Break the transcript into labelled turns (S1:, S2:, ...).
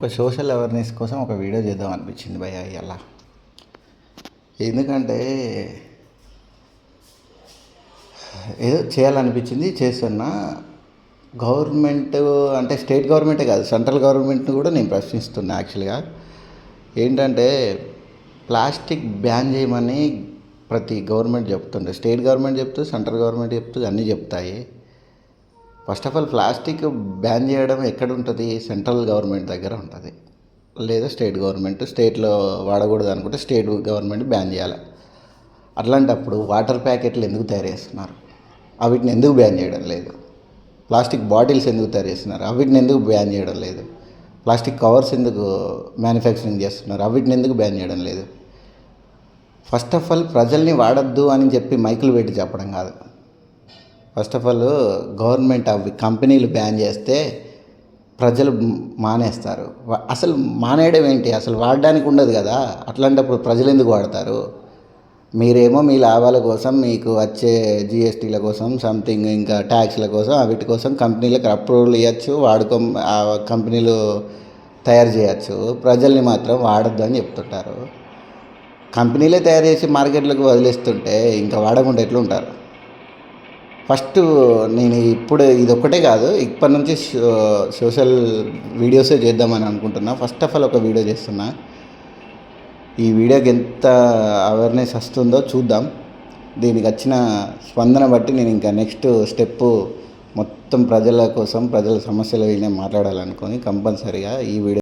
S1: ఒక social awareness కోసం ఒక వీడియో చేద్దాం అనిపించింది భయ్య ఇవాళ. ఎందుకంటే ఏదో చేయాలనిపించింది, చేస్తున్నా. గవర్నమెంట్ అంటే స్టేట్ గవర్నమెంటే కాదు, సెంట్రల్ గవర్నమెంట్ని కూడా నేను ప్రశ్నిస్తున్నా. యాక్చువల్గా ఏంటంటే ప్లాస్టిక్ బ్యాన్ చేయమని ప్రతి గవర్నమెంట్ చెప్తుండే, స్టేట్ గవర్నమెంట్ చెప్తూ, సెంట్రల్ గవర్నమెంట్ చెప్తూ అన్నీ చెప్తాయి. First of all plastic ban చేయడం ఎక్కడ ఉంటుంది? సెంట్రల్ గవర్నమెంట్ దగ్గర ఉంటుంది, లేదా స్టేట్ గవర్నమెంట్. స్టేట్లో వాడకూడదు అనుకుంటే స్టేట్ గవర్నమెంట్ బ్యాన్ చేయాలి. అట్లాంటప్పుడు వాటర్ ప్యాకెట్లు ఎందుకు తయారు చేస్తున్నారు? వీటిని ఎందుకు బ్యాన్ చేయడం లేదు? ప్లాస్టిక్ బాటిల్స్ ఎందుకు తయారు చేస్తున్నారు? వీటిని ఎందుకు బ్యాన్ చేయడం లేదు? ప్లాస్టిక్ కవర్స్ ఎందుకు మ్యానుఫ్యాక్చరింగ్ చేస్తున్నారు? వీటిని ఎందుకు బ్యాన్ చేయడం లేదు? ఫస్ట్ ఆఫ్ ఆల్ ప్రజల్ని వాడద్దు అని చెప్పి మైకులు పెట్టి చెప్పడం కాదు. ఫస్ట్ ఆఫ్ ఆల్ గవర్నమెంట్ అవి కంపెనీలు బ్యాన్ చేస్తే ప్రజలు మానేస్తారు. అసలు మానేయడం ఏంటి? అసలు వాడడానికి ఉండదు కదా. అట్లాంటప్పుడు ప్రజలు ఎందుకు వాడతారు? మీరేమో మీ లాభాల కోసం, మీకు వచ్చే జిఎస్టీల కోసం, సంథింగ్ ఇంకా ట్యాక్స్ల కోసం, వీటి కోసం కంపెనీలకు అప్రూవల్ ఇవ్వచ్చు, ఆ కంపెనీలు తయారు చేయవచ్చు. ప్రజల్ని మాత్రం వాడద్దు అని చెప్తుంటారు. కంపెనీలే తయారు చేసి మార్కెట్లకు వదిలేస్తుంటే ఇంకా వాడకుండా ఎట్లుంటారు? ఫస్ట్ నేను ఇప్పుడు ఇది ఒక్కటే కాదు, ఇప్పటి నుంచి సోషల్ వీడియోసే చేద్దామని అనుకుంటున్నా. ఫస్ట్ ఆఫ్ ఆల్ ఒక వీడియో చేస్తున్నా. ఈ వీడియోకి ఎంత అవేర్నెస్ వస్తుందో చూద్దాం. దీనికి వచ్చిన స్పందన బట్టి నేను ఇంకా నెక్స్ట్ స్టెప్ మొత్తం ప్రజల కోసం, ప్రజల సమస్యల మీద మాట్లాడాలనుకొని కంపల్సరీగా ఈ వీడియో